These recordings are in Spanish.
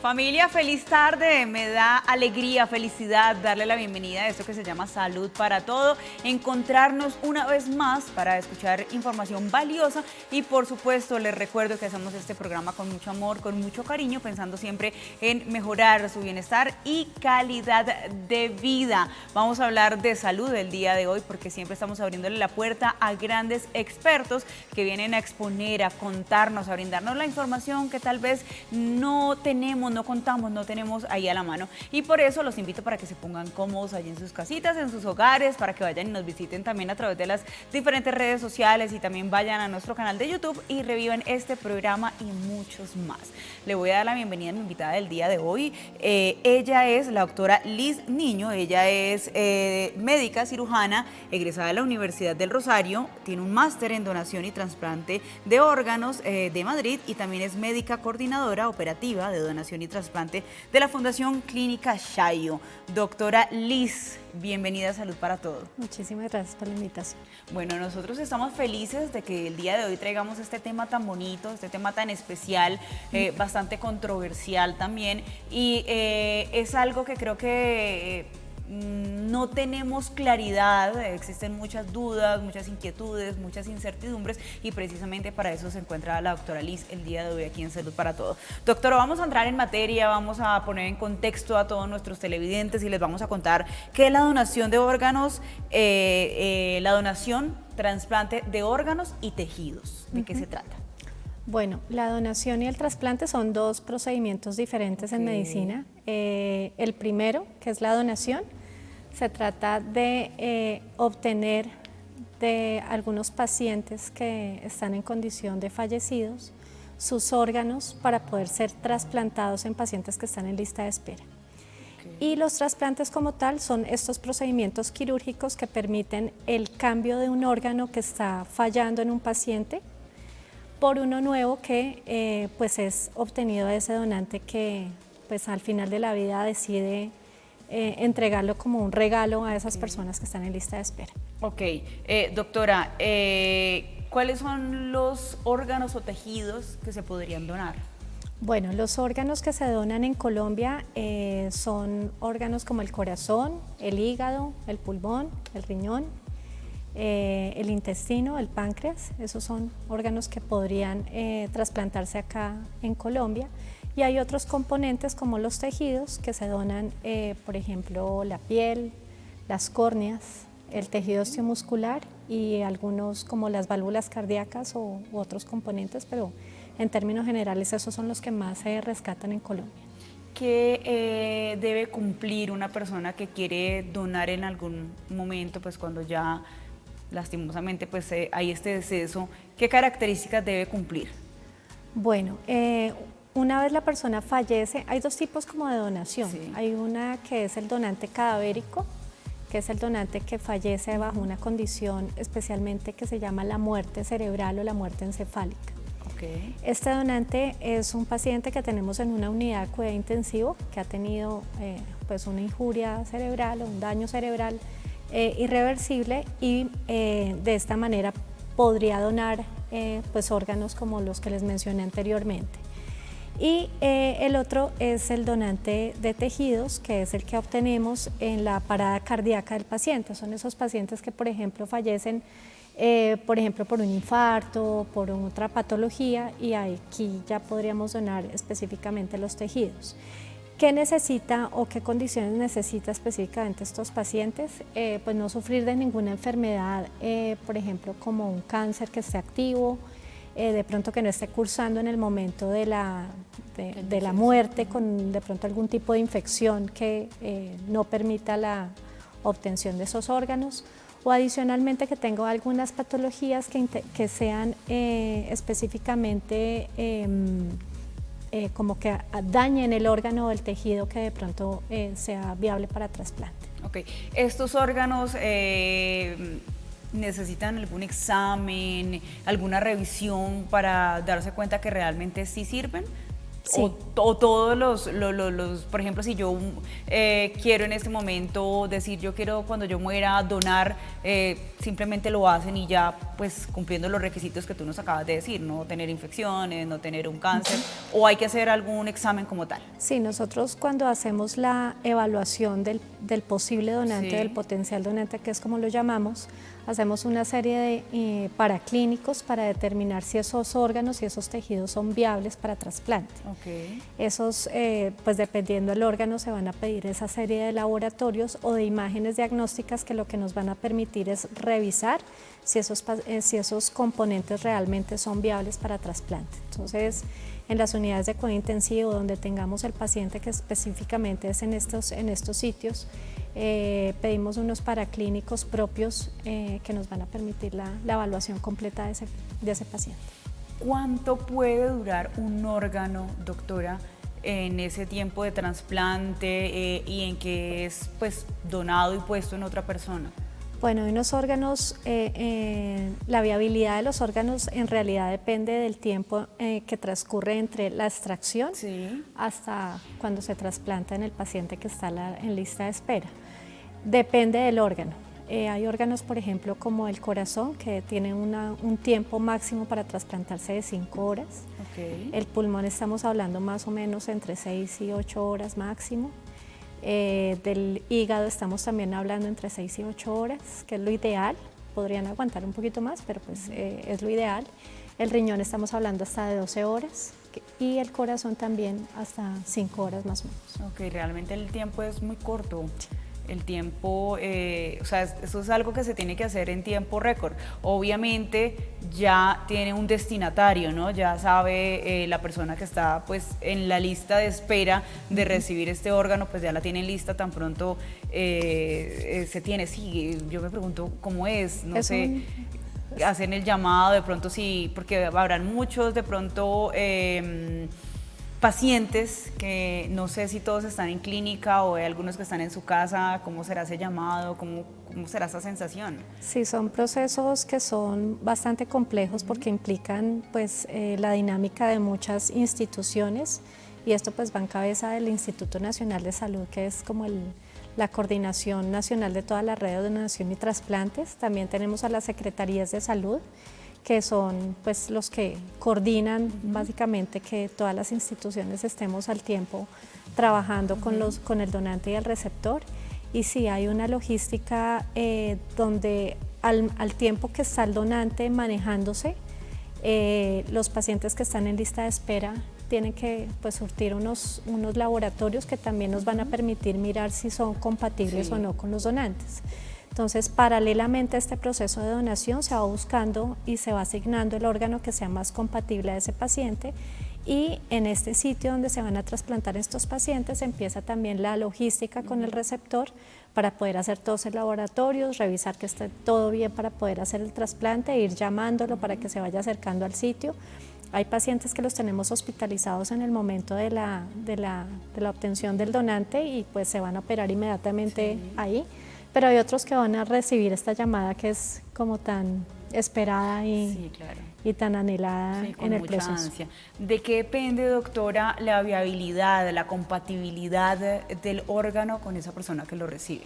Familia, feliz tarde. Me da alegría, felicidad darle la bienvenida a esto que se llama Salud para Todo, encontrarnos una vez más para escuchar información valiosa y por supuesto les recuerdo que hacemos este programa con mucho amor, con mucho cariño, pensando siempre en mejorar su bienestar y calidad de vida. Vamos a hablar de salud el día de hoy porque siempre estamos abriéndole la puerta a grandes expertos que vienen a exponer, a contarnos, a brindarnos la información que tal vez no tenemos, no contamos, no tenemos ahí a la mano. Y por eso los invito para que se pongan cómodos allí en sus casitas, en sus hogares, para que vayan y nos visiten también a través de las diferentes redes sociales y también vayan a nuestro canal de YouTube y revivan este programa y muchos más. Le voy a dar la bienvenida a mi invitada del día de hoy. Ella es la doctora Liz Niño, ella es médica cirujana, egresada de la Universidad del Rosario, tiene un máster en donación y trasplante de órganos de Madrid y también es médica coordinadora operativa de donación y trasplante de la Fundación Clínica Shayo. Doctora Liz, bienvenida a Salud para Todo. Muchísimas gracias por la invitación. Bueno, nosotros estamos felices de que el día de hoy traigamos este tema tan bonito, este tema tan especial, bastante controversial también, y es algo que creo que no tenemos claridad, existen muchas dudas, muchas inquietudes, muchas incertidumbres y precisamente para eso se encuentra la doctora Liz el día de hoy aquí en Salud para Todo. Doctora, vamos a entrar en materia, vamos a poner en contexto a todos nuestros televidentes y les vamos a contar qué es la donación de órganos, la donación, trasplante de órganos y tejidos. ¿De qué se trata? Bueno, la donación y el trasplante son dos procedimientos diferentes en medicina. El primero, que es la donación, se trata de obtener de algunos pacientes que están en condición de fallecidos sus órganos para poder ser trasplantados en pacientes que están en lista de espera. Y los trasplantes como tal son estos procedimientos quirúrgicos que permiten el cambio de un órgano que está fallando en un paciente por uno nuevo que pues es obtenido de ese donante que pues al final de la vida decide entregarlo como un regalo a esas personas que están en lista de espera. Ok, doctora, ¿cuáles son los órganos o tejidos que se podrían donar? Bueno, los órganos que se donan en Colombia son órganos como el corazón, el hígado, el pulmón, el riñón, el intestino, el páncreas. Esos son órganos que podrían trasplantarse acá en Colombia. Y hay otros componentes como los tejidos que se donan, por ejemplo, la piel, las córneas, el tejido osteomuscular y algunos como las válvulas cardíacas u otros componentes, pero en términos generales esos son los que más se rescatan en Colombia. ¿Qué debe cumplir una persona que quiere donar en algún momento, pues cuando ya lastimosamente pues hay este deceso? ¿Qué características debe cumplir? Bueno, una vez la persona fallece, hay dos tipos como de donación. Sí. Hay una que es el donante cadavérico, que es el donante que fallece bajo una condición especialmente que se llama la muerte cerebral o la muerte encefálica. Okay. Este donante es un paciente que tenemos en una unidad de cuidado intensivo que ha tenido pues una injuria cerebral o un daño cerebral irreversible y de esta manera podría donar pues órganos como los que les mencioné anteriormente. Y el otro es el donante de tejidos, que es el que obtenemos en la parada cardíaca del paciente. Son esos pacientes que, por ejemplo, fallecen por ejemplo, por un infarto, por otra patología, y aquí ya podríamos donar específicamente los tejidos. ¿Qué necesita o qué condiciones necesita específicamente estos pacientes? Pues no sufrir de ninguna enfermedad, por ejemplo, como un cáncer que esté activo, de pronto que no esté cursando en el momento de la muerte, con de pronto algún tipo de infección que no permita la obtención de esos órganos, o adicionalmente que tenga algunas patologías que sean específicamente como que dañen el órgano o el tejido que de pronto sea viable para trasplante. Ok, ¿estos órganos necesitan algún examen, alguna revisión para darse cuenta que realmente sí sirven? Sí. O todos por ejemplo, si yo quiero en este momento decir, yo quiero cuando yo muera donar, simplemente lo hacen y ya, pues cumpliendo los requisitos que tú nos acabas de decir, no tener infecciones, no tener un cáncer, o hay que hacer algún examen como tal. Sí, nosotros cuando hacemos la evaluación del posible donante, Sí. del potencial donante, que es como lo llamamos, hacemos una serie de paraclínicos para determinar si esos órganos y esos tejidos son viables para trasplante. Okay. Esos, pues dependiendo del órgano, se van a pedir esa serie de laboratorios o de imágenes diagnósticas que lo que nos van a permitir es revisar si esos componentes realmente son viables para trasplante. Entonces, en las unidades de cuidado intensivo donde tengamos el paciente que específicamente es en estos sitios, pedimos unos paraclínicos propios que nos van a permitir la evaluación completa de ese paciente. ¿Cuánto puede durar un órgano, doctora, en ese tiempo de trasplante y en que es pues donado y puesto en otra persona? Bueno, hay unos órganos, la viabilidad de los órganos en realidad depende del tiempo que transcurre entre la extracción Sí. hasta cuando se trasplanta en el paciente que está en lista de espera. Depende del órgano. Hay órganos, por ejemplo, como el corazón, que tienen un tiempo máximo para trasplantarse de 5 horas. Okay. El pulmón estamos hablando más o menos entre 6 y 8 horas máximo. Del hígado estamos también hablando entre 6 y 8 horas, que es lo ideal. Podrían aguantar un poquito más, pero pues es lo ideal. El riñón estamos hablando hasta de 12 horas y el corazón también hasta 5 horas más o menos. Ok, realmente el tiempo es muy corto. El tiempo, o sea, eso es algo que se tiene que hacer en tiempo récord. Obviamente ya tiene un destinatario, ¿no? Ya sabe la persona que está pues en la lista de espera de recibir este órgano, pues ya la tienen lista tan pronto se tiene. Sí, yo me pregunto cómo es, no sé, hacen el llamado de pronto sí, porque habrán muchos de pronto pacientes que no sé si todos están en clínica o hay algunos que están en su casa. ¿Cómo será ese llamado? ¿Cómo será esa sensación? Sí, son procesos que son bastante complejos porque implican pues la dinámica de muchas instituciones y esto pues va en cabeza del Instituto Nacional de Salud, que es como la coordinación nacional de toda la red de donación y trasplantes. También tenemos a las secretarías de salud, que son pues los que coordinan básicamente que todas las instituciones estemos al tiempo trabajando con el donante y el receptor. Y sí, hay una logística donde al tiempo que está el donante manejándose, los pacientes que están en lista de espera tienen que pues, surtir unos laboratorios que también nos van a permitir mirar si son compatibles o no con los donantes. Entonces, paralelamente a este proceso de donación se va buscando y se va asignando el órgano que sea más compatible a ese paciente y en este sitio donde se van a trasplantar estos pacientes empieza también la logística con el receptor para poder hacer todos los laboratorios, revisar que esté todo bien para poder hacer el trasplante, ir llamándolo para que se vaya acercando al sitio. Hay pacientes que los tenemos hospitalizados en el momento de la obtención del donante y pues se van a operar inmediatamente ahí. Pero hay otros que van a recibir esta llamada que es como tan esperada y tan anhelada en el proceso. Ansia. ¿De qué depende, doctora, la viabilidad, la compatibilidad del órgano con esa persona que lo recibe?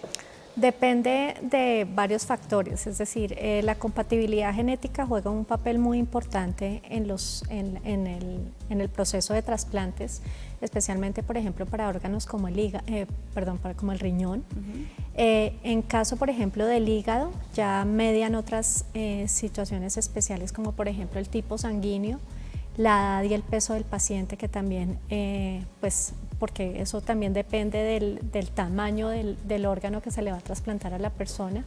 Depende de varios factores, es decir, la compatibilidad genética juega un papel muy importante en el proceso de trasplantes, especialmente, por ejemplo, para órganos como como el riñón. En caso, por ejemplo, del hígado, ya median otras situaciones especiales, como por ejemplo el tipo sanguíneo, la edad y el peso del paciente, que también, pues, porque eso también depende del tamaño del órgano que se le va a trasplantar a la persona.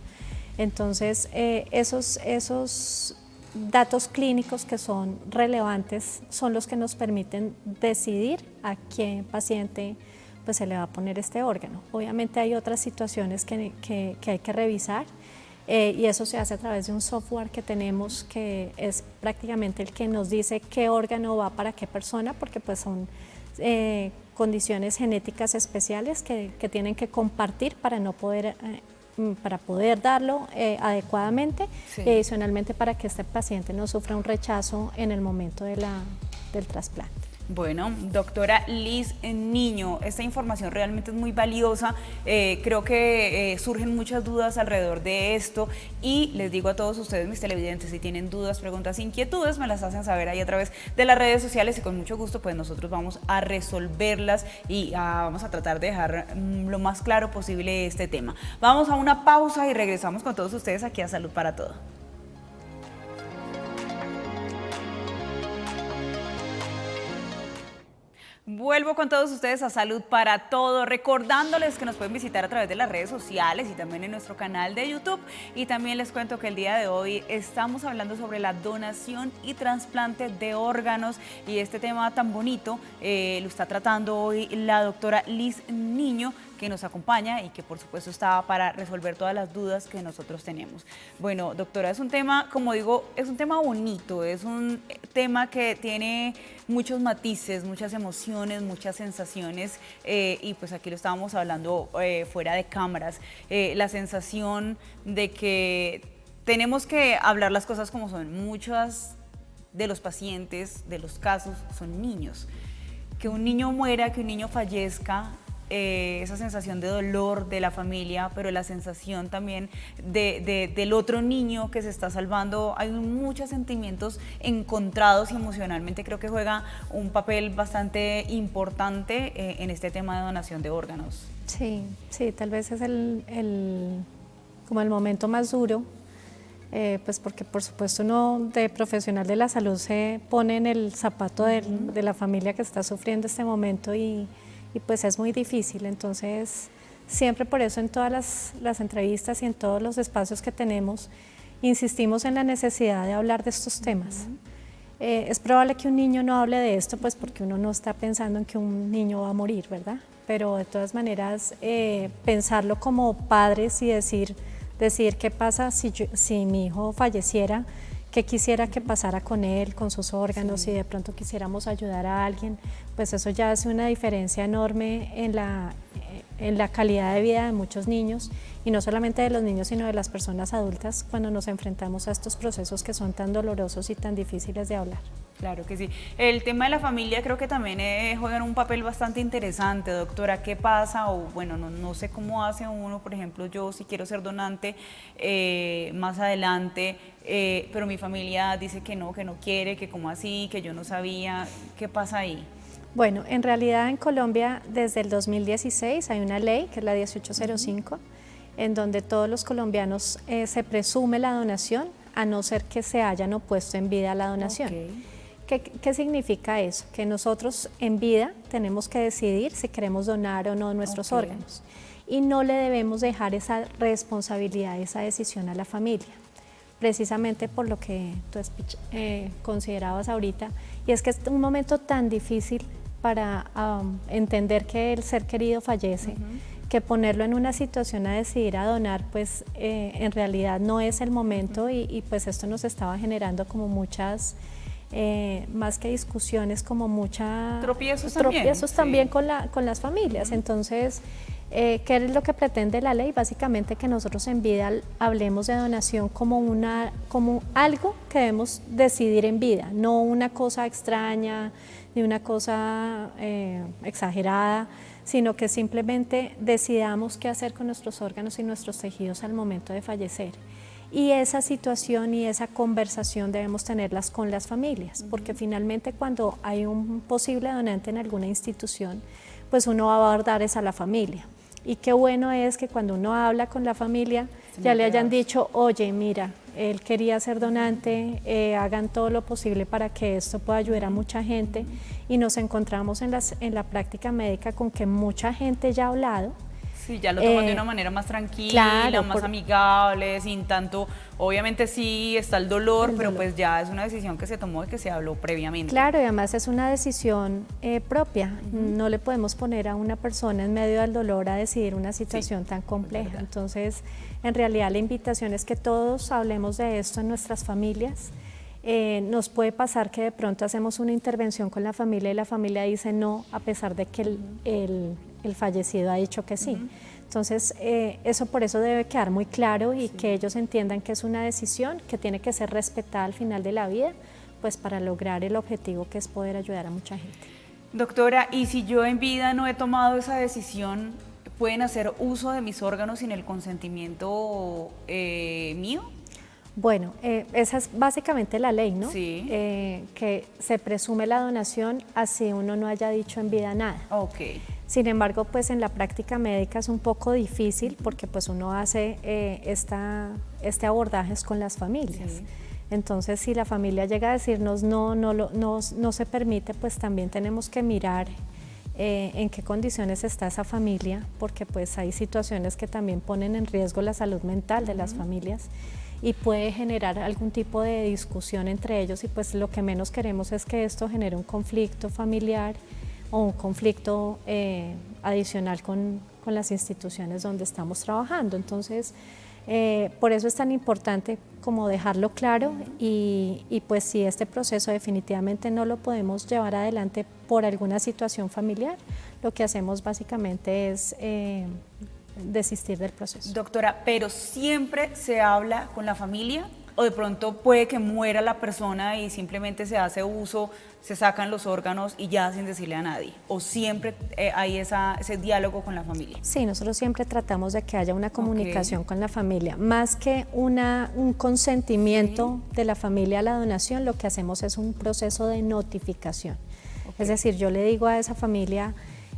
Entonces, esos datos clínicos que son relevantes son los que nos permiten decidir a qué paciente pues, se le va a poner este órgano. Obviamente hay otras situaciones que hay que revisar y eso se hace a través de un software que tenemos que es prácticamente el que nos dice qué órgano va para qué persona, porque pues son condiciones genéticas especiales que tienen que compartir para poder darlo adecuadamente y adicionalmente para que este paciente no sufra un rechazo en el momento del trasplante. Bueno, doctora Liz Niño, esta información realmente es muy valiosa. Creo que surgen muchas dudas alrededor de esto y les digo a todos ustedes, mis televidentes, si tienen dudas, preguntas, inquietudes, me las hacen saber ahí a través de las redes sociales y con mucho gusto pues nosotros vamos a resolverlas y vamos a tratar de dejar lo más claro posible este tema. Vamos a una pausa y regresamos con todos ustedes aquí a Salud para Todo. Vuelvo con todos ustedes a Salud para Todo, recordándoles que nos pueden visitar a través de las redes sociales y también en nuestro canal de YouTube. Y también les cuento que el día de hoy estamos hablando sobre la donación y trasplante de órganos y este tema tan bonito lo está tratando hoy la doctora Liz Niño, que nos acompaña y que por supuesto está para resolver todas las dudas que nosotros tenemos. Bueno, doctora, es un tema, como digo, es un tema bonito, es un tema que tiene muchos matices, muchas emociones, muchas sensaciones y pues aquí lo estábamos hablando fuera de cámaras, la sensación de que tenemos que hablar las cosas como son. Muchos de los pacientes, de los casos, son niños. Que un niño muera, que un niño fallezca, esa sensación de dolor de la familia, pero la sensación también del otro niño que se está salvando. Hay muchos sentimientos encontrados y emocionalmente creo que juega un papel bastante importante en este tema de donación de órganos. Sí, sí, tal vez es como el momento más duro, pues porque por supuesto uno de profesional de la salud se pone en el zapato de la familia que está sufriendo este momento y pues es muy difícil. Entonces siempre por eso en todas las entrevistas y en todos los espacios que tenemos insistimos en la necesidad de hablar de estos temas. Es probable que un niño no hable de esto pues porque uno no está pensando en que un niño va a morir, ¿verdad? Pero de todas maneras pensarlo como padres y decir qué pasa si mi hijo falleciera, qué quisiera que pasara con él, con sus órganos, si de pronto quisiéramos ayudar a alguien, pues eso ya hace una diferencia enorme en la calidad de vida de muchos niños, y no solamente de los niños, sino de las personas adultas cuando nos enfrentamos a estos procesos que son tan dolorosos y tan difíciles de hablar. Claro que sí. El tema de la familia creo que también juega un papel bastante interesante, doctora. ¿Qué pasa? O bueno, no sé cómo hace uno, por ejemplo, yo si quiero ser donante más adelante, pero mi familia dice que no quiere, que como así, que yo no sabía. ¿Qué pasa ahí? Bueno, en realidad en Colombia desde el 2016 hay una ley, que es la 1805, en donde todos los colombianos se presume la donación, a no ser que se hayan opuesto en vida a la donación. Okay. ¿Qué significa eso? Que nosotros en vida tenemos que decidir si queremos donar o no nuestros órganos y no le debemos dejar esa responsabilidad, esa decisión a la familia, precisamente por lo que tú considerabas ahorita, y es que es un momento tan difícil para entender que el ser querido fallece, que ponerlo en una situación a decidir a donar, pues en realidad no es el momento y pues esto nos estaba generando como muchas... más que discusiones, como tropiezos también con las familias. Entonces, ¿qué es lo que pretende la ley? Básicamente que nosotros en vida hablemos de donación como algo que debemos decidir en vida, no una cosa extraña ni una cosa exagerada, sino que simplemente decidamos qué hacer con nuestros órganos y nuestros tejidos al momento de fallecer. Y esa situación y esa conversación debemos tenerlas con las familias, porque finalmente cuando hay un posible donante en alguna institución, pues uno va a abordar a la familia. Y qué bueno es que cuando uno habla con la familia, ya le hayan dicho, oye, mira, él quería ser donante, hagan todo lo posible para que esto pueda ayudar a mucha gente, y nos encontramos en la práctica médica con que mucha gente ya ha hablado. Sí, ya lo toman de una manera más tranquila, claro, más amigable, sin tanto, obviamente sí está el dolor, pero pues ya es una decisión que se tomó y que se habló previamente. Claro, y además es una decisión propia, no le podemos poner a una persona en medio del dolor a decidir una situación tan compleja. Entonces, en realidad la invitación es que todos hablemos de esto en nuestras familias. Nos puede pasar que de pronto hacemos una intervención con la familia y la familia dice no, a pesar de que el fallecido ha dicho que sí. Entonces, eso por eso debe quedar muy claro y que ellos entiendan que es una decisión que tiene que ser respetada al final de la vida, pues para lograr el objetivo que es poder ayudar a mucha gente. Doctora, ¿y si yo en vida no he tomado esa decisión, pueden hacer uso de mis órganos sin el consentimiento mío? Bueno, esa es básicamente la ley, ¿no? Sí. Que se presume la donación así uno no haya dicho en vida nada. Ok. Sin embargo, pues en la práctica médica es un poco difícil porque pues uno hace este abordaje con las familias. Sí. Entonces, si la familia llega a decirnos no se permite, pues también tenemos que mirar en qué condiciones está esa familia, porque pues hay situaciones que también ponen en riesgo la salud mental de las familias y puede generar algún tipo de discusión entre ellos y pues lo que menos queremos es que esto genere un conflicto familiar o un conflicto adicional con las instituciones donde estamos trabajando. Entonces, por eso es tan importante como dejarlo claro y pues si este proceso definitivamente no lo podemos llevar adelante por alguna situación familiar, lo que hacemos básicamente es desistir del proceso. Doctora, ¿pero siempre se habla con la familia? ¿O de pronto puede que muera la persona y simplemente se hace uso, se sacan los órganos y ya sin decirle a nadie? ¿O siempre hay ese diálogo con la familia? Sí, nosotros siempre tratamos de que haya una comunicación con la familia. Más que un consentimiento de la familia a la donación, lo que hacemos es un proceso de notificación. Es decir, yo le digo a esa familia,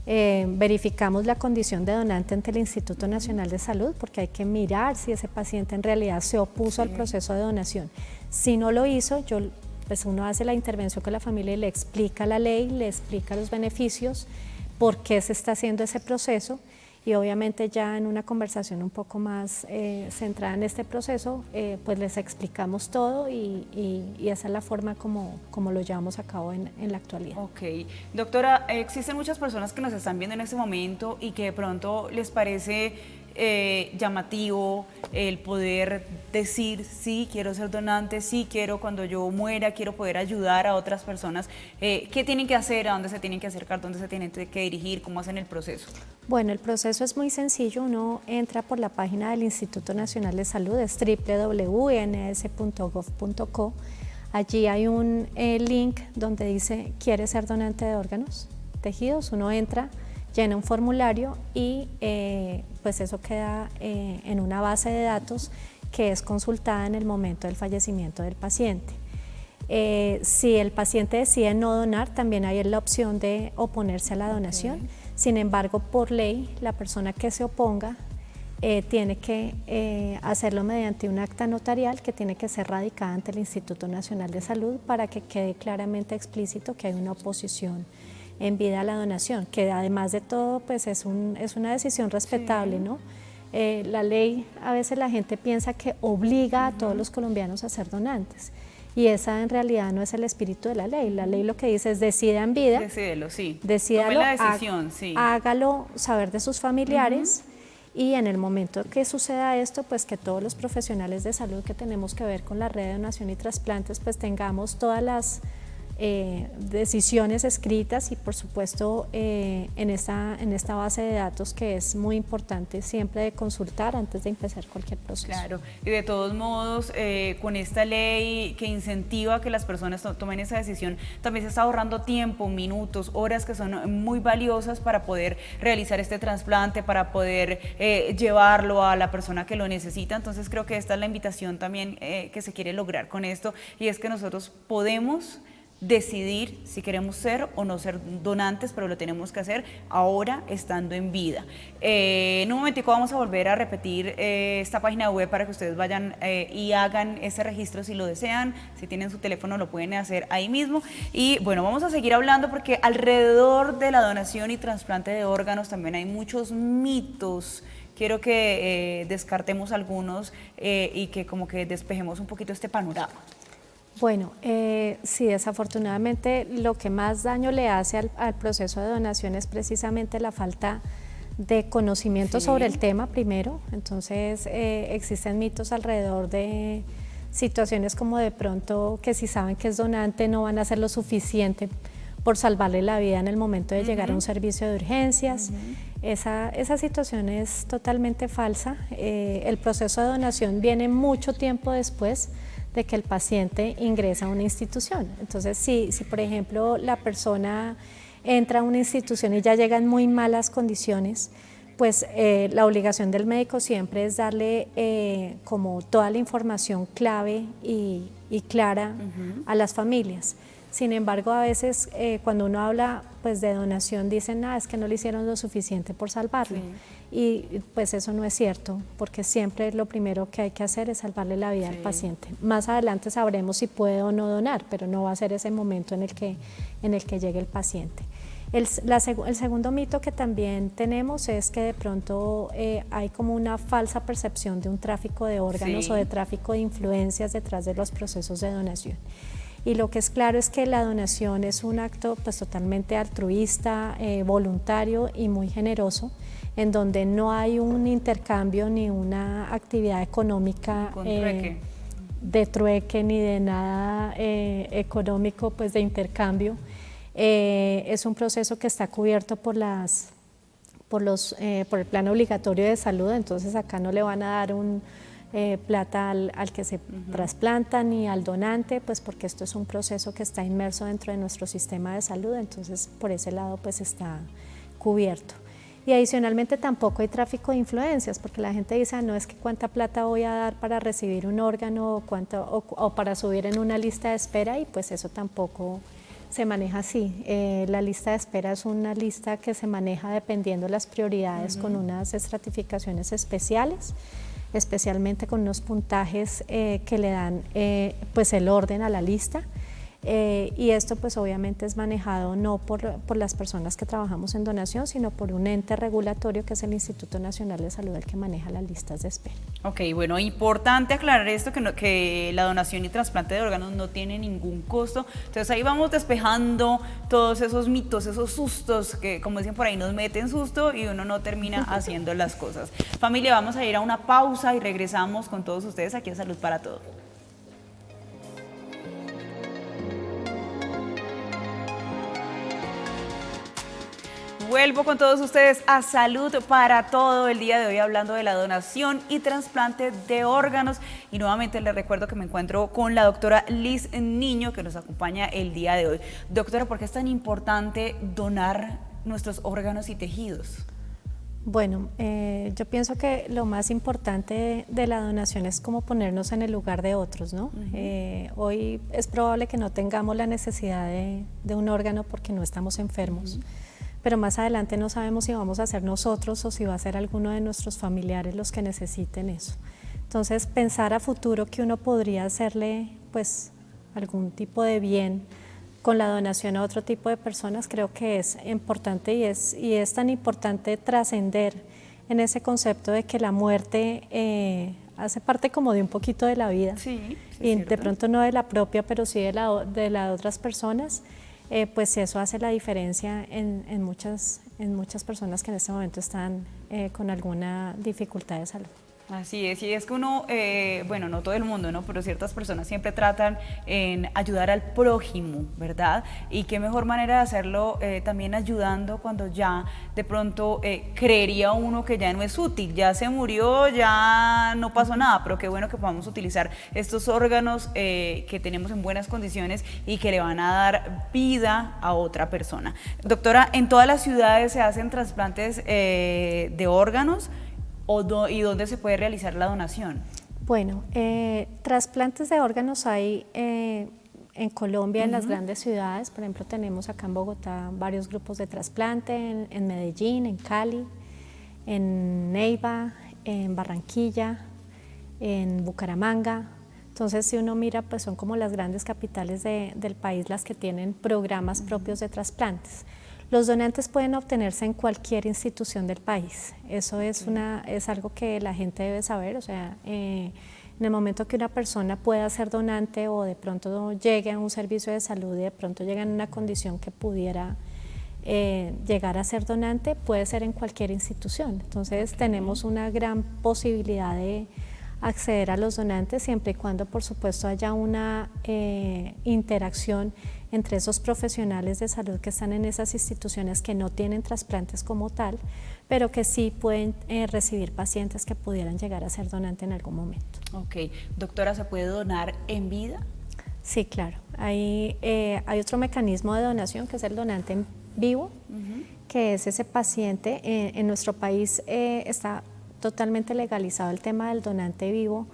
verificamos la condición de donante ante el Instituto Nacional de Salud porque hay que mirar si ese paciente en realidad se opuso al proceso de donación. Si no lo hizo, pues uno hace la intervención con la familia y le explica la ley, le explica los beneficios, por qué se está haciendo ese proceso y obviamente ya en una conversación un poco más centrada en este proceso, pues les explicamos todo y esa es la forma como lo llevamos a cabo en la actualidad. Ok. Doctora, existen muchas personas que nos están viendo en este momento y que de pronto les parece llamativo el poder decir sí, quiero ser donante, sí, quiero cuando yo muera, quiero poder ayudar a otras personas. ¿Qué tienen que hacer? ¿A dónde se tienen que acercar? ¿Dónde se tienen que dirigir? ¿Cómo hacen el proceso? Bueno, el proceso es muy sencillo. Uno entra por la página del Instituto Nacional de Salud, es www.ins.gov.co. Allí hay un link donde dice ¿quiere ser donante de órganos, tejidos? Uno entra, llena un formulario y pues eso queda en una base de datos que es consultada en el momento del fallecimiento del paciente. Si el paciente decide no donar, también hay la opción de oponerse a la donación. Sin embargo, por ley, la persona que se oponga tiene que hacerlo mediante un acta notarial que tiene que ser radicada ante el Instituto Nacional de Salud para que quede claramente explícito que hay una oposición en vida a la donación, que además de todo pues es una decisión respetable, ¿no? La ley, a veces la gente piensa que obliga a todos los colombianos a ser donantes y esa en realidad no es el espíritu de la ley. La ley lo que dice es decida en vida, Decídelo, sí. Decídalo, Tome la decisión, sí. Hágalo saber de sus familiares y en el momento que suceda esto, pues que todos los profesionales de salud que tenemos que ver con la red de donación y trasplantes, pues tengamos todas las decisiones escritas y por supuesto en esta base de datos que es muy importante siempre de consultar antes de empezar cualquier proceso. Claro, y de todos modos con esta ley que incentiva que las personas tomen esa decisión, también se está ahorrando tiempo, minutos, horas que son muy valiosas para poder realizar este trasplante, para poder llevarlo a la persona que lo necesita. Entonces creo que esta es la invitación también que se quiere lograr con esto y es que nosotros podemos decidir si queremos ser o no ser donantes, pero lo tenemos que hacer ahora estando en vida. En un momentico vamos a volver a repetir esta página web para que ustedes vayan y hagan ese registro si lo desean. Si tienen su teléfono lo pueden hacer ahí mismo. Y bueno, vamos a seguir hablando porque alrededor de la donación y trasplante de órganos también hay muchos mitos. Quiero que descartemos algunos y que como que despejemos un poquito este panorama. Bueno, sí, desafortunadamente lo que más daño le hace al proceso de donación es precisamente la falta de conocimiento sobre el tema primero. Entonces existen mitos alrededor de situaciones como de pronto que si saben que es donante no van a hacer lo suficiente por salvarle la vida en el momento de llegar a un servicio de urgencias. Esa situación es totalmente falsa. El proceso de donación viene mucho tiempo después de que el paciente ingresa a una institución. Entonces, si por ejemplo la persona entra a una institución y ya llega en muy malas condiciones, pues la obligación del médico siempre es darle como toda la información clave y clara a las familias. Sin embargo, a veces cuando uno habla pues, de donación dicen, es que no le hicieron lo suficiente por salvarlo. Y pues eso no es cierto, porque siempre lo primero que hay que hacer es salvarle la vida al paciente. Más adelante sabremos si puede o no donar, pero no va a ser ese momento en el que llegue el paciente. El segundo mito que también tenemos es que de pronto hay como una falsa percepción de un tráfico de órganos o de tráfico de influencias detrás de los procesos de donación. Y lo que es claro es que la donación es un acto pues, totalmente altruista, voluntario y muy generoso, en donde no hay un intercambio ni una actividad económica de trueque ni de nada económico pues, de intercambio. Es un proceso que está cubierto por el plan obligatorio de salud, entonces acá no le van a dar plata al que se trasplanta ni al donante, pues porque esto es un proceso que está inmerso dentro de nuestro sistema de salud, entonces por ese lado pues está cubierto. Y adicionalmente tampoco hay tráfico de influencias, porque la gente dice, no es que cuánta plata voy a dar para recibir un órgano o para subir en una lista de espera, y pues eso tampoco se maneja así. La lista de espera es una lista que se maneja dependiendo de las prioridades con unas estratificaciones especiales, especialmente con unos puntajes que le dan pues el orden a la lista. Y esto pues obviamente es manejado no por las personas que trabajamos en donación, sino por un ente regulatorio que es el Instituto Nacional de Salud, el que maneja las listas de espera. Ok, bueno, importante aclarar esto, que la donación y trasplante de órganos no tiene ningún costo. Entonces ahí vamos despejando todos esos mitos, esos sustos que, como dicen por ahí, nos meten susto y uno no termina haciendo las cosas. Familia, vamos a ir a una pausa y regresamos con todos ustedes aquí a Salud para Todos. Vuelvo con todos ustedes a Salud para Todo, el día de hoy hablando de la donación y trasplante de órganos, y nuevamente les recuerdo que me encuentro con la doctora Liz Niño, que nos acompaña el día de hoy. Doctora, ¿por qué es tan importante donar nuestros órganos y tejidos? Bueno, yo pienso que lo más importante de la donación es como ponernos en el lugar de otros, ¿no? Hoy es probable que no tengamos la necesidad de un órgano porque no estamos enfermos. Pero más adelante no sabemos si vamos a ser nosotros o si va a ser alguno de nuestros familiares los que necesiten eso. Entonces, pensar a futuro que uno podría hacerle pues algún tipo de bien con la donación a otro tipo de personas, creo que es importante, y es tan importante trascender en ese concepto de que la muerte hace parte como de un poquito de la vida, y de pronto no de la propia, pero sí de la de otras personas. Pues eso hace la diferencia en muchas personas que en este momento están con alguna dificultad de salud. Así es, y es que uno, bueno, no todo el mundo, ¿no? Pero ciertas personas siempre tratan en ayudar al prójimo, ¿verdad? Y qué mejor manera de hacerlo también ayudando cuando ya de pronto creería uno que ya no es útil, ya se murió, ya no pasó nada, pero qué bueno que podamos utilizar estos órganos que tenemos en buenas condiciones y que le van a dar vida a otra persona. Doctora, ¿en todas las ciudades se hacen trasplantes de órganos? ¿Y dónde se puede realizar la donación? Bueno, trasplantes de órganos hay en Colombia, en las grandes ciudades. Por ejemplo, tenemos acá en Bogotá varios grupos de trasplante, en Medellín, en Cali, en Neiva, en Barranquilla, en Bucaramanga. Entonces, si uno mira, pues son como las grandes capitales del país las que tienen programas propios de trasplantes. Los donantes pueden obtenerse en cualquier institución del país. Eso es algo que la gente debe saber. O sea, en el momento que una persona pueda ser donante o de pronto llegue a un servicio de salud y de pronto llega en una condición que pudiera llegar a ser donante, puede ser en cualquier institución. Entonces tenemos una gran posibilidad de acceder a los donantes siempre y cuando, por supuesto, haya una interacción entre esos profesionales de salud que están en esas instituciones que no tienen trasplantes como tal, pero que sí pueden recibir pacientes que pudieran llegar a ser donante en algún momento. Ok. Doctora, ¿se puede donar en vida? Sí, claro. Hay otro mecanismo de donación que es el donante vivo, que es ese paciente. En nuestro país está totalmente legalizado el tema del donante vivo,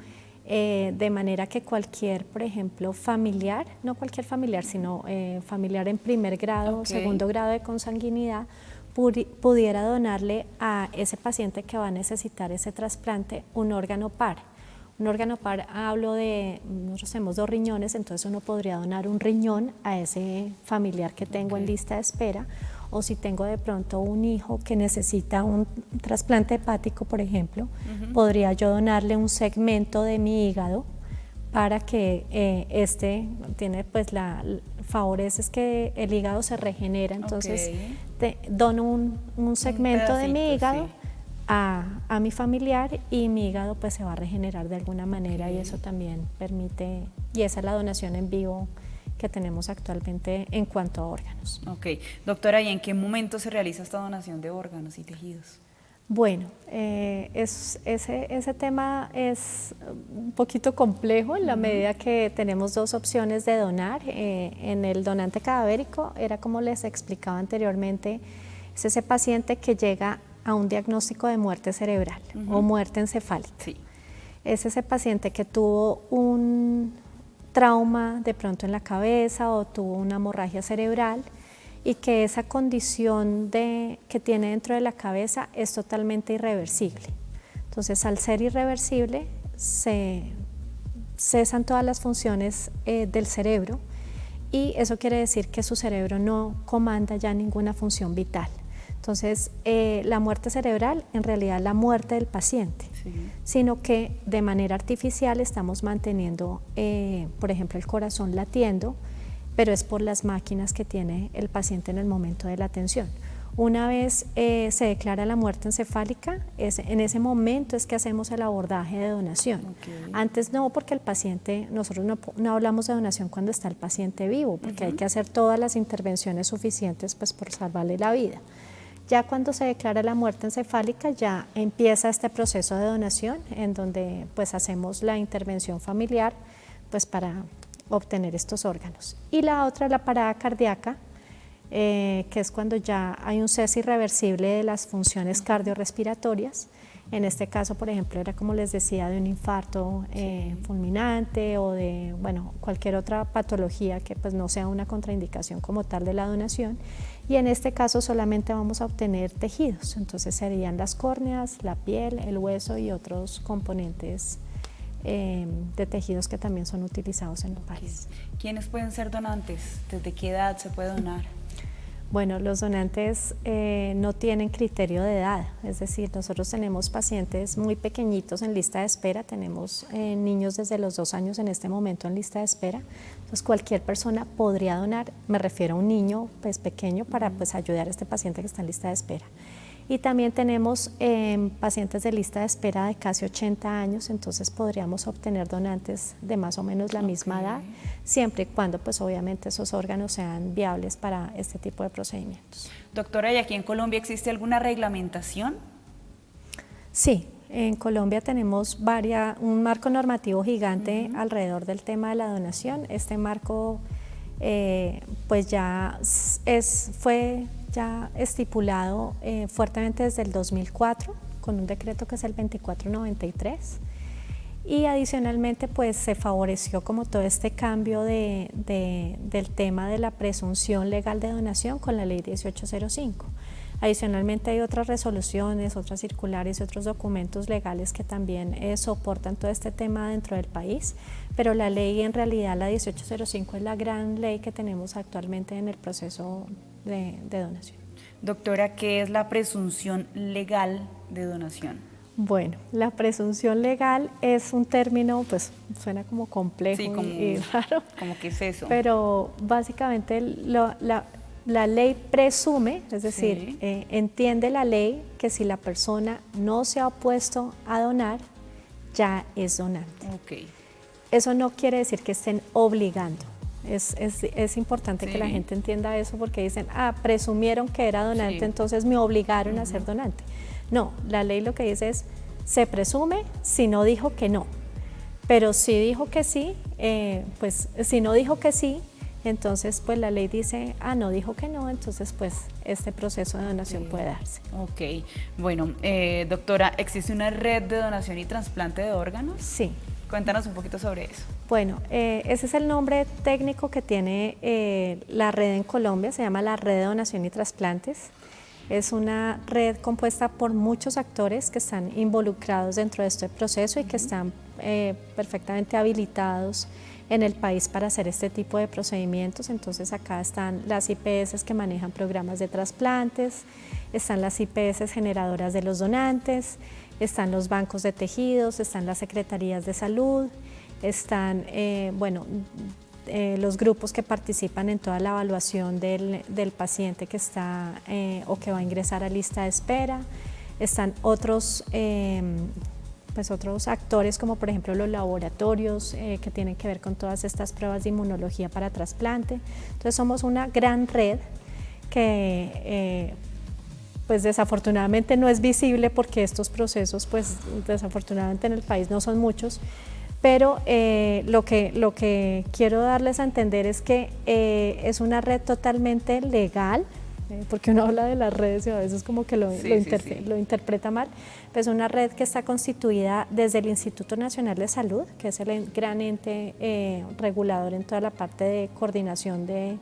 de manera que cualquier, por ejemplo, familiar, no cualquier familiar, sino familiar en primer grado, segundo grado de consanguinidad, pudiera donarle a ese paciente que va a necesitar ese trasplante un órgano par. Un órgano par, hablo de, nosotros tenemos 2 riñones, entonces uno podría donar un riñón a ese familiar que tengo en lista de espera, o si tengo de pronto un hijo que necesita un trasplante hepático, por ejemplo, podría yo donarle un segmento de mi hígado para que tiene pues favorece que el hígado se regenera, entonces dono un segmento de mi hígado a mi familiar y mi hígado pues se va a regenerar de alguna manera y eso también permite, y esa es la donación en vivo que tenemos actualmente en cuanto a órganos. Ok, doctora, ¿y en qué momento se realiza esta donación de órganos y tejidos? Bueno, ese tema es un poquito complejo en la medida que tenemos 2 opciones de donar. En el donante cadavérico era como les explicaba anteriormente, es ese paciente que llega a un diagnóstico de muerte cerebral o muerte encefálica. Sí. Es ese paciente que tuvo un trauma de pronto en la cabeza o tuvo una hemorragia cerebral y que esa condición que tiene dentro de la cabeza es totalmente irreversible. Entonces, al ser irreversible, se cesan todas las funciones del cerebro y eso quiere decir que su cerebro no comanda ya ninguna función vital. Entonces, la muerte cerebral en realidad es la muerte del paciente, sino que de manera artificial estamos manteniendo, por ejemplo, el corazón latiendo, pero es por las máquinas que tiene el paciente en el momento de la atención. Una vez se declara la muerte encefálica, en ese momento es que hacemos el abordaje de donación. Antes no, porque el paciente, nosotros no hablamos de donación cuando está el paciente vivo, porque hay que hacer todas las intervenciones suficientes pues, por salvarle la vida. Ya cuando se declara la muerte encefálica ya empieza este proceso de donación en donde pues hacemos la intervención familiar pues para obtener estos órganos. Y la otra es la parada cardíaca, que es cuando ya hay un cese irreversible de las funciones cardiorrespiratorias. En este caso, por ejemplo, era como les decía, de un infarto fulminante o de cualquier otra patología que pues no sea una contraindicación como tal de la donación. Y en este caso solamente vamos a obtener tejidos, entonces serían las córneas, la piel, el hueso y otros componentes de tejidos que también son utilizados en el país. ¿Quiénes pueden ser donantes? ¿Desde qué edad se puede donar? Bueno, los donantes no tienen criterio de edad, es decir, nosotros tenemos pacientes muy pequeñitos en lista de espera, tenemos niños desde los 2 años en este momento en lista de espera, entonces cualquier persona podría donar, me refiero a un niño pues, pequeño para pues, ayudar a este paciente que está en lista de espera. Y también tenemos pacientes de lista de espera de casi 80 años, entonces podríamos obtener donantes de más o menos la misma edad, siempre y cuando pues obviamente esos órganos sean viables para este tipo de procedimientos. Doctora, ¿y aquí en Colombia existe alguna reglamentación? Sí, en Colombia tenemos un marco normativo gigante alrededor del tema de la donación. Este marco pues ya fue estipulado fuertemente desde el 2004 con un decreto que es el 2493 y adicionalmente pues se favoreció como todo este cambio del tema de la presunción legal de donación con la ley 1805. Adicionalmente hay otras resoluciones, otras circulares y otros documentos legales que también soportan todo este tema dentro del país, pero la ley en realidad, la 1805, es la gran ley que tenemos actualmente en el proceso de donación. Doctora, ¿qué es la presunción legal de donación? Bueno, la presunción legal es un término, pues suena como complejo y raro. ¿Cómo que es eso? Pero básicamente la ley presume, es decir, entiende la ley que si la persona no se ha opuesto a donar, ya es donante. Eso no quiere decir que estén obligando. Es importante que la gente entienda eso porque dicen, presumieron que era donante, entonces me obligaron a ser donante. No, la ley lo que dice es, se presume si no dijo que no, pero si dijo que sí, pues si no dijo que sí, Entonces, pues la ley dice, no, dijo que no, entonces pues este proceso de donación puede darse. Ok, bueno, doctora, ¿existe una red de donación y trasplante de órganos? Sí. Cuéntanos un poquito sobre eso. Bueno, ese es el nombre técnico que tiene la red en Colombia, se llama la Red de Donación y Trasplantes. Es una red compuesta por muchos actores que están involucrados dentro de este proceso y que están perfectamente habilitados en el país para hacer este tipo de procedimientos. Entonces acá están las IPS que manejan programas de trasplantes, están las IPS generadoras de los donantes, están los bancos de tejidos, están las secretarías de salud, están los grupos que participan en toda la evaluación del paciente que está o que va a ingresar a lista de espera, están otros otros actores como por ejemplo los laboratorios que tienen que ver con todas estas pruebas de inmunología para trasplante. Entonces somos una gran red que pues desafortunadamente no es visible porque estos procesos pues desafortunadamente en el país no son muchos, pero lo que quiero darles a entender es que es una red totalmente legal, porque uno habla de las redes y a veces como que lo interpreta mal, pero es una red que está constituida desde el Instituto Nacional de Salud, que es el gran ente regulador en toda la parte de coordinación de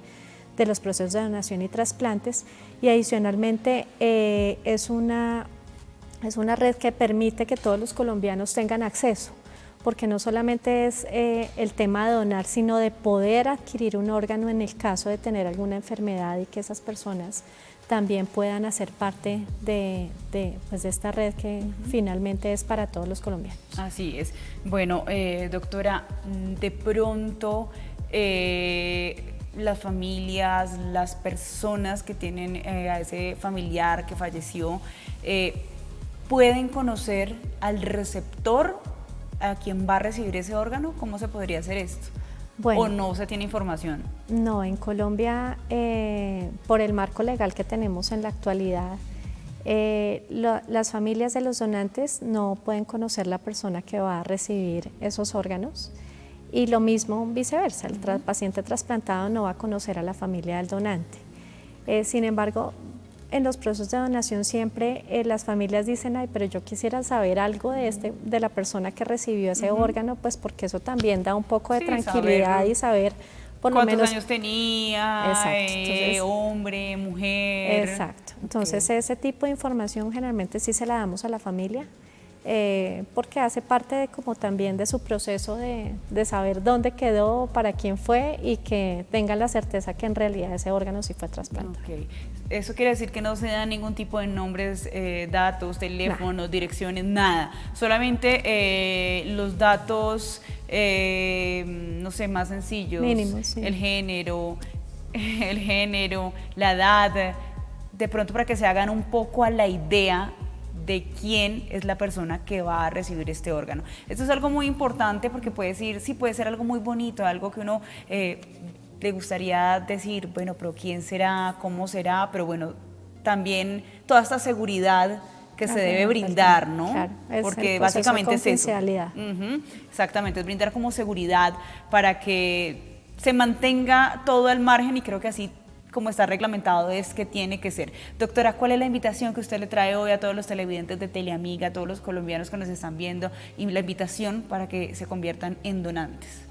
los procesos de donación y trasplantes, y adicionalmente es una red que permite que todos los colombianos tengan acceso, porque no solamente es el tema de donar, sino de poder adquirir un órgano en el caso de tener alguna enfermedad y que esas personas también puedan hacer parte de esta red que finalmente es para todos los colombianos. Así es. Bueno, doctora, de pronto las familias, las personas que tienen a ese familiar que falleció, ¿pueden conocer al receptor, a quien va a recibir ese órgano? ¿Cómo se podría hacer esto? Bueno, ¿o no se tiene información? No, en Colombia, por el marco legal que tenemos en la actualidad, las familias de los donantes no pueden conocer la persona que va a recibir esos órganos, y lo mismo viceversa, el paciente trasplantado no va a conocer a la familia del donante. Sin embargo, en los procesos de donación siempre las familias dicen, ay, pero yo quisiera saber algo de la persona que recibió ese órgano, pues porque eso también da un poco de tranquilidad y saber por lo menos cuántos años tenía, entonces, hombre, mujer. Exacto, entonces ese tipo de información generalmente sí se la damos a la familia, porque hace parte como también de su proceso de saber dónde quedó, para quién fue, y que tengan la certeza que en realidad ese órgano sí fue trasplantado. Okay. Eso quiere decir que no se dan ningún tipo de nombres, datos, teléfonos, direcciones, nada. Solamente los datos, no sé, más sencillos. Mínimos, sí. El género, la edad, de pronto para que se hagan un poco a la idea de quién es la persona que va a recibir este órgano. Esto es algo muy importante porque puede ser algo muy bonito, algo que uno le gustaría decir, bueno, pero quién será, cómo será, pero bueno, también toda esta seguridad que se debe brindar, ¿no? Claro, porque básicamente es eso. Exactamente, es brindar como seguridad para que se mantenga todo al margen, y creo que así como está reglamentado es que tiene que ser. Doctora, ¿cuál es la invitación que usted le trae hoy a todos los televidentes de Teleamiga, a todos los colombianos que nos están viendo, y la invitación para que se conviertan en donantes?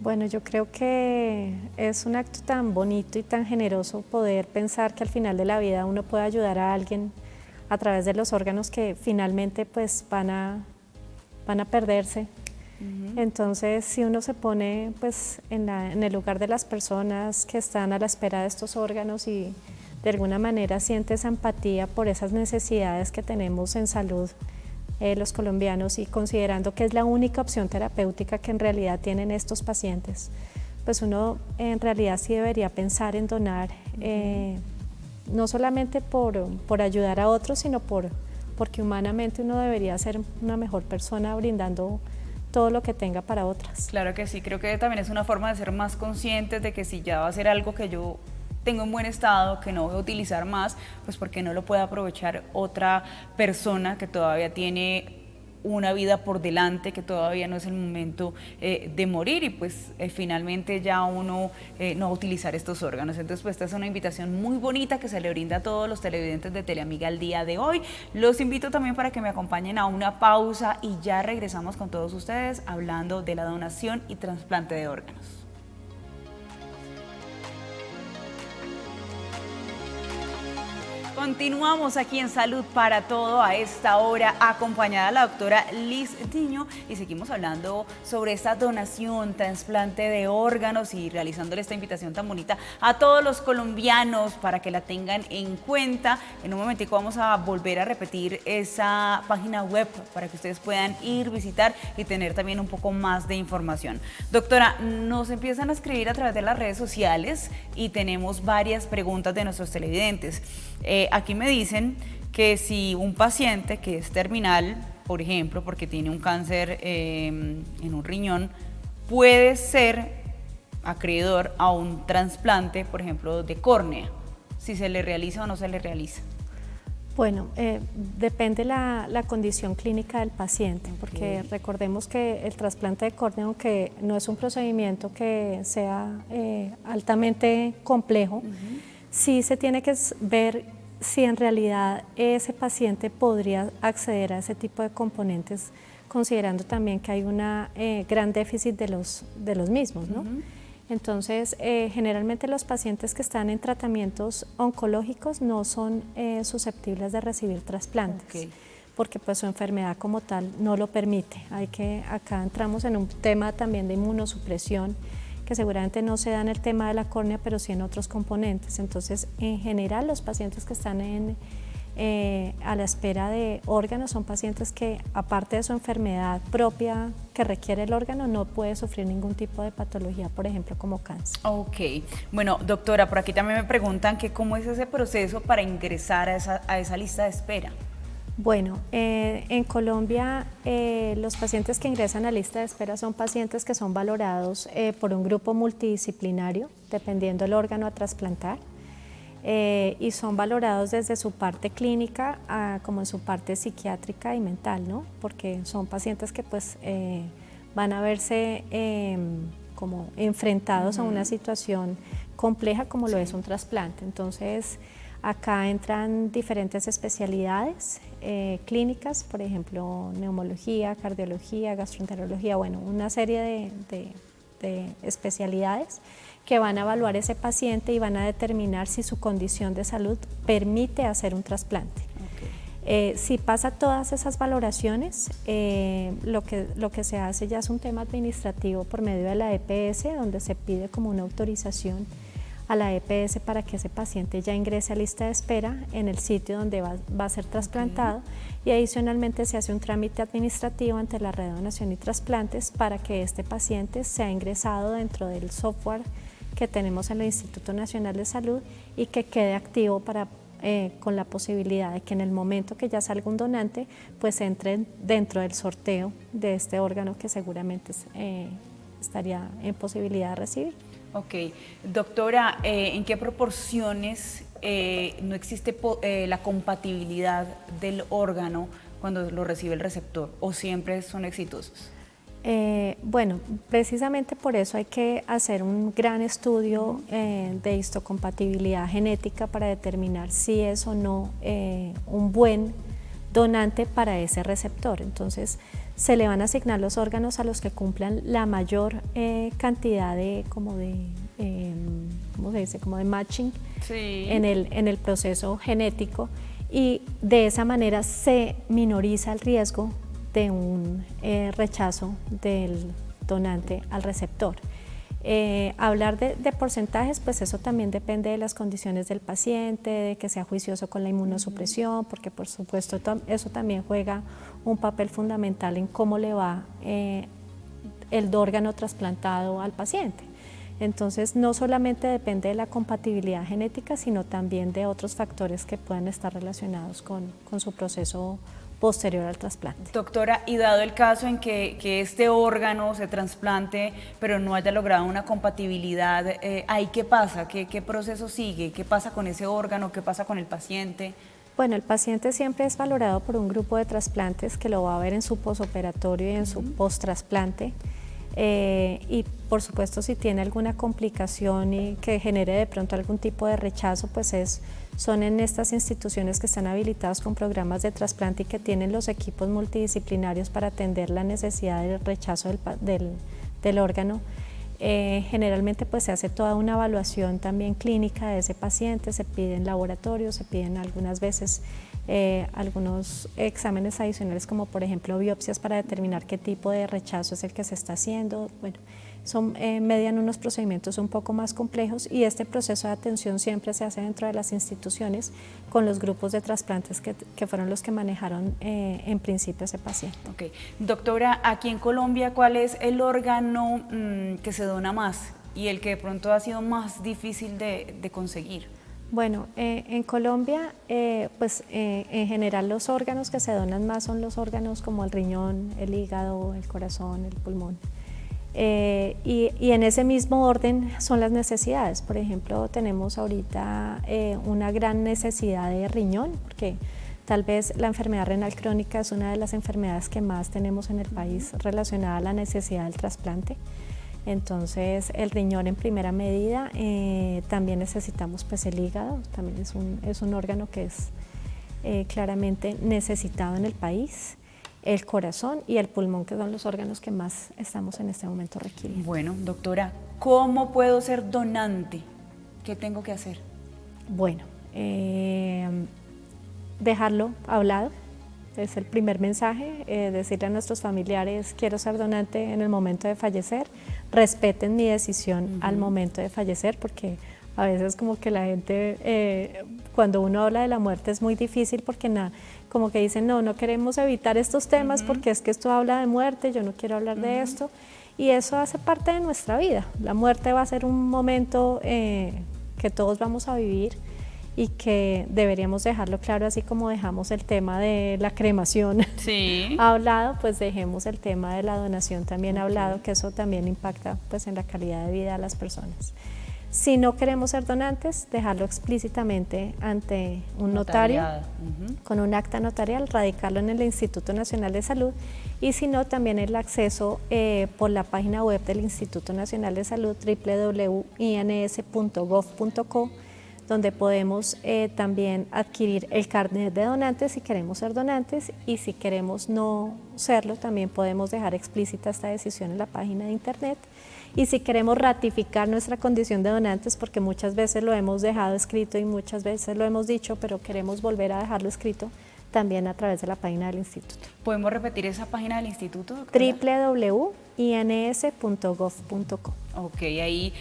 Bueno, yo creo que es un acto tan bonito y tan generoso poder pensar que al final de la vida uno puede ayudar a alguien a través de los órganos que finalmente pues van a perderse. Entonces, si uno se pone pues en el lugar de las personas que están a la espera de estos órganos y de alguna manera siente esa empatía por esas necesidades que tenemos en salud los colombianos, y considerando que es la única opción terapéutica que en realidad tienen estos pacientes, pues uno en realidad sí debería pensar en donar, no solamente por ayudar a otros, sino porque humanamente uno debería ser una mejor persona brindando todo lo que tenga para otras. Claro que sí, creo que también es una forma de ser más conscientes de que si ya va a ser algo que yo tengo en buen estado, que no voy a utilizar más, pues porque no lo puede aprovechar otra persona que todavía tiene una vida por delante, que todavía no es el momento de morir y pues finalmente ya uno no va a utilizar estos órganos. Entonces pues esta es una invitación muy bonita que se le brinda a todos los televidentes de Teleamiga el día de hoy. Los invito también para que me acompañen a una pausa y ya regresamos con todos ustedes hablando de la donación y trasplante de órganos. Continuamos aquí en Salud para Todo a esta hora, acompañada de la doctora Liz Diño, y seguimos hablando sobre esta donación, trasplante de órganos y realizándole esta invitación tan bonita a todos los colombianos para que la tengan en cuenta. En un momentico vamos a volver a repetir esa página web para que ustedes puedan ir, visitar y tener también un poco más de información. Doctora, nos empiezan a escribir a través de las redes sociales y tenemos varias preguntas de nuestros televidentes. Aquí me dicen que si un paciente que es terminal, por ejemplo, porque tiene un cáncer en un riñón, puede ser acreedor a un trasplante, por ejemplo, de córnea, si se le realiza o no se le realiza. Bueno, depende la condición clínica del paciente, porque recordemos que el trasplante de córnea, aunque no es un procedimiento que sea altamente complejo, sí se tiene que ver si en realidad ese paciente podría acceder a ese tipo de componentes, considerando también que hay un gran déficit de los mismos, ¿no? Entonces, generalmente los pacientes que están en tratamientos oncológicos no son susceptibles de recibir trasplantes, porque pues su enfermedad como tal no lo permite. Acá entramos en un tema también de inmunosupresión, que seguramente no se da en el tema de la córnea, pero sí en otros componentes. Entonces, en general, los pacientes que están a la espera de órganos son pacientes que, aparte de su enfermedad propia que requiere el órgano, no puede sufrir ningún tipo de patología, por ejemplo, como cáncer. Ok. Bueno, doctora, por aquí también me preguntan que cómo es ese proceso para ingresar a esa lista de espera. Bueno, en Colombia los pacientes que ingresan a lista de espera son pacientes que son valorados por un grupo multidisciplinario, dependiendo del órgano a trasplantar, y son valorados desde su parte clínica como en su parte psiquiátrica y mental, ¿no? Porque son pacientes que pues van a verse como enfrentados a una situación compleja como lo es un trasplante. Entonces, acá entran diferentes especialidades clínicas, por ejemplo, neumología, cardiología, gastroenterología, bueno, una serie de especialidades que van a evaluar ese paciente y van a determinar si su condición de salud permite hacer un trasplante. Si pasa todas esas valoraciones, lo que se hace ya es un tema administrativo por medio de la EPS, donde se pide como una autorización a la EPS para que ese paciente ya ingrese a lista de espera en el sitio donde va a ser trasplantado, y adicionalmente se hace un trámite administrativo ante la Red de Donación y Trasplantes para que este paciente sea ingresado dentro del software que tenemos en el Instituto Nacional de Salud y que quede activo con la posibilidad de que en el momento que ya salga un donante, pues entre dentro del sorteo de este órgano que seguramente estaría en posibilidad de recibir. Ok, doctora, ¿en qué proporciones no existe la compatibilidad del órgano cuando lo recibe el receptor, o siempre son exitosos? Bueno, precisamente por eso hay que hacer un gran estudio de histocompatibilidad genética para determinar si es o no un buen donante para ese receptor. Entonces, se le van a asignar los órganos a los que cumplan la mayor cantidad de ¿cómo se dice? Como de matching en el proceso genético, y de esa manera se minoriza el riesgo de un rechazo del donante al receptor. Hablar de porcentajes, pues eso también depende de las condiciones del paciente, de que sea juicioso con la inmunosupresión, porque por supuesto eso también juega un papel fundamental en cómo le va el órgano trasplantado al paciente. Entonces, no solamente depende de la compatibilidad genética, sino también de otros factores que puedan estar relacionados con su proceso posterior al trasplante. Doctora, y dado el caso en que este órgano se trasplante, pero no haya logrado una compatibilidad, ¿ahí qué pasa? ¿Qué proceso sigue? ¿Qué pasa con ese órgano? ¿Qué pasa con el paciente? Bueno, el paciente siempre es valorado por un grupo de trasplantes que lo va a ver en su posoperatorio y en su post-trasplante. Y por supuesto, si tiene alguna complicación y que genere de pronto algún tipo de rechazo, pues son en estas instituciones que están habilitadas con programas de trasplante y que tienen los equipos multidisciplinarios para atender la necesidad del rechazo del órgano. Generalmente pues se hace toda una evaluación también clínica de ese paciente, se piden laboratorios, se piden algunas veces algunos exámenes adicionales como por ejemplo biopsias para determinar qué tipo de rechazo es el que se está haciendo. Bueno, median unos procedimientos un poco más complejos y este proceso de atención siempre se hace dentro de las instituciones con los grupos de trasplantes que fueron los que manejaron en principio ese paciente. Okay. Doctora, aquí en Colombia, ¿cuál es el órgano que se dona más y el que de pronto ha sido más difícil de conseguir? Bueno, en Colombia, en general los órganos que se donan más son los órganos como el riñón, el hígado, el corazón, el pulmón. Y en ese mismo orden son las necesidades. Por ejemplo, tenemos ahorita una gran necesidad de riñón, porque tal vez la enfermedad renal crónica es una de las enfermedades que más tenemos en el país relacionada a la necesidad del trasplante. Entonces el riñón en primera medida, también necesitamos pues el hígado, también es un órgano que es claramente necesitado en el país, el corazón y el pulmón, que son los órganos que más estamos en este momento requiriendo. Bueno, doctora, ¿cómo puedo ser donante? ¿Qué tengo que hacer? Bueno, dejarlo hablado. Es el primer mensaje, decirle a nuestros familiares, quiero ser donante en el momento de fallecer, respeten mi decisión al momento de fallecer, porque a veces como que la gente, cuando uno habla de la muerte es muy difícil porque como que dicen, no queremos evitar estos temas porque es que esto habla de muerte, yo no quiero hablar de esto, y eso hace parte de nuestra vida. La muerte va a ser un momento que todos vamos a vivir, y que deberíamos dejarlo claro, así como dejamos el tema de la cremación hablado, pues dejemos el tema de la donación también hablado, que eso también impacta pues en la calidad de vida de las personas. Si no queremos ser donantes, dejarlo explícitamente ante un notario, con un acta notarial, radicarlo en el Instituto Nacional de Salud, y si no, también el acceso por la página web del Instituto Nacional de Salud, www.ins.gov.co, donde podemos también adquirir el carnet de donantes si queremos ser donantes, y si queremos no serlo también podemos dejar explícita esta decisión en la página de internet. Y si queremos ratificar nuestra condición de donantes, porque muchas veces lo hemos dejado escrito y muchas veces lo hemos dicho, pero queremos volver a dejarlo escrito, también a través de la página del instituto. ¿Podemos repetir esa página del instituto, doctora? www.ins.gov.co. Ok, ahí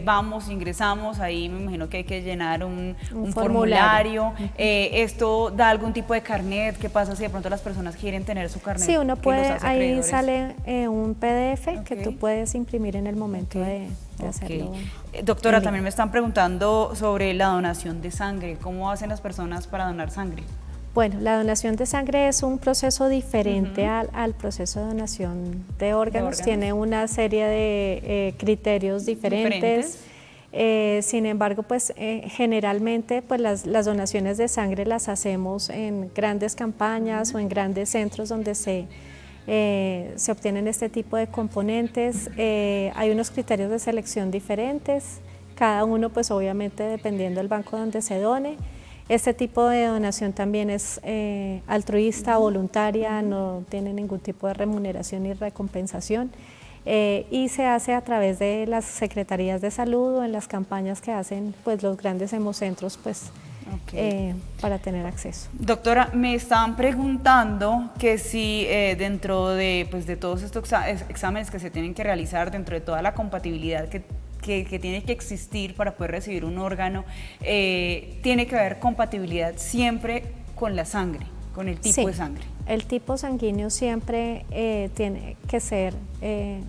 vamos, ingresamos, ahí me imagino que hay que llenar un formulario. ¿Esto da algún tipo de carnet? ¿Qué pasa si de pronto las personas quieren tener su carnet? Sí, uno puede, ahí sale un PDF que tú puedes imprimir en el momento de hacerlo. Doctora, también me están preguntando sobre la donación de sangre. ¿Cómo hacen las personas para donar sangre? Bueno, la donación de sangre es un proceso diferente al proceso de donación de órganos. Tiene una serie de criterios diferentes. Sin embargo, pues generalmente pues las donaciones de sangre las hacemos en grandes campañas o en grandes centros donde se obtienen este tipo de componentes. Hay unos criterios de selección diferentes, cada uno pues obviamente dependiendo del banco donde se done. Este tipo de donación también es altruista, voluntaria, no tiene ningún tipo de remuneración ni recompensación, y se hace a través de las secretarías de salud o en las campañas que hacen pues, los grandes hemocentros pues, para tener acceso. Doctora, me están preguntando que si dentro de todos estos exámenes que se tienen que realizar, dentro de toda la compatibilidad que tiene que existir para poder recibir un órgano, tiene que haber compatibilidad siempre con la sangre, con el tipo de sangre. El tipo sanguíneo siempre tiene que ser... tiene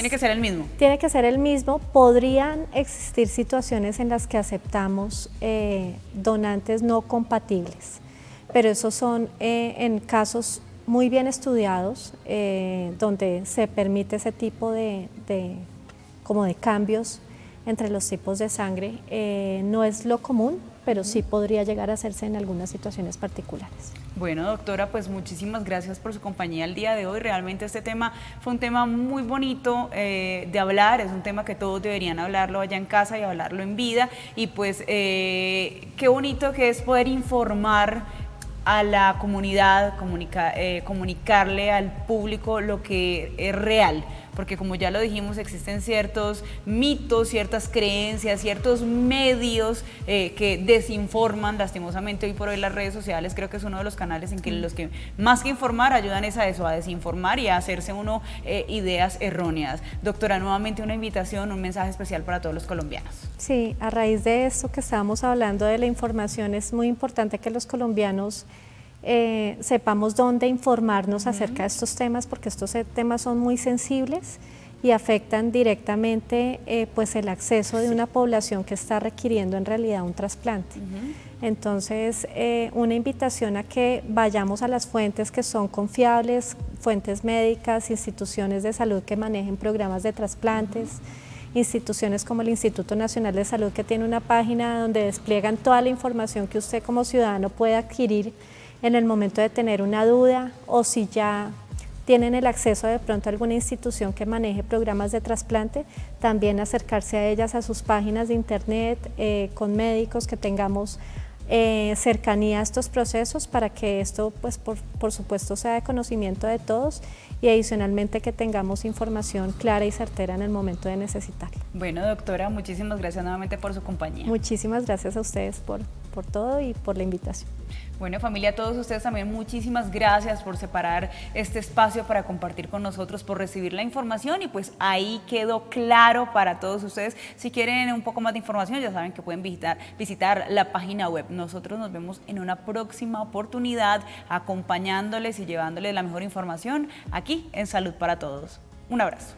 que ser el mismo. Tiene que ser el mismo. Podrían existir situaciones en las que aceptamos donantes no compatibles, pero esos son en casos muy bien estudiados, donde se permite ese tipo de cambios entre los tipos de sangre. No es lo común, pero sí podría llegar a hacerse en algunas situaciones particulares. Bueno, doctora, pues muchísimas gracias por su compañía el día de hoy. Realmente este tema fue un tema muy bonito de hablar, es un tema que todos deberían hablarlo allá en casa y hablarlo en vida. Y pues qué bonito que es poder informar a la comunidad, comunicarle al público lo que es real, porque como ya lo dijimos, existen ciertos mitos, ciertas creencias, ciertos medios que desinforman. Lastimosamente hoy por hoy las redes sociales creo que es uno de los canales en que los que más que informar ayudan es a eso, a desinformar y a hacerse uno ideas erróneas. Doctora, nuevamente una invitación, un mensaje especial para todos los colombianos. Sí, a raíz de esto que estábamos hablando de la información, es muy importante que los colombianos sepamos dónde informarnos acerca de estos temas, porque estos temas son muy sensibles y afectan directamente pues el acceso de una población que está requiriendo en realidad un trasplante. Entonces, una invitación a que vayamos a las fuentes que son confiables, fuentes médicas, instituciones de salud que manejen programas de trasplantes, instituciones como el Instituto Nacional de Salud, que tiene una página donde despliegan toda la información que usted como ciudadano puede adquirir en el momento de tener una duda, o si ya tienen el acceso de pronto a alguna institución que maneje programas de trasplante, también acercarse a ellas, a sus páginas de internet, con médicos que tengamos cercanía a estos procesos, para que esto pues por supuesto sea de conocimiento de todos, y adicionalmente que tengamos información clara y certera en el momento de necesitarla. Bueno, doctora, muchísimas gracias nuevamente por su compañía. Muchísimas gracias a ustedes por todo y por la invitación. Bueno, familia, a todos ustedes también muchísimas gracias por separar este espacio para compartir con nosotros, por recibir la información, y pues ahí quedó claro para todos ustedes. Si quieren un poco más de información, ya saben que pueden visitar la página web. Nosotros nos vemos en una próxima oportunidad acompañándoles y llevándoles la mejor información aquí en Salud para Todos. Un abrazo.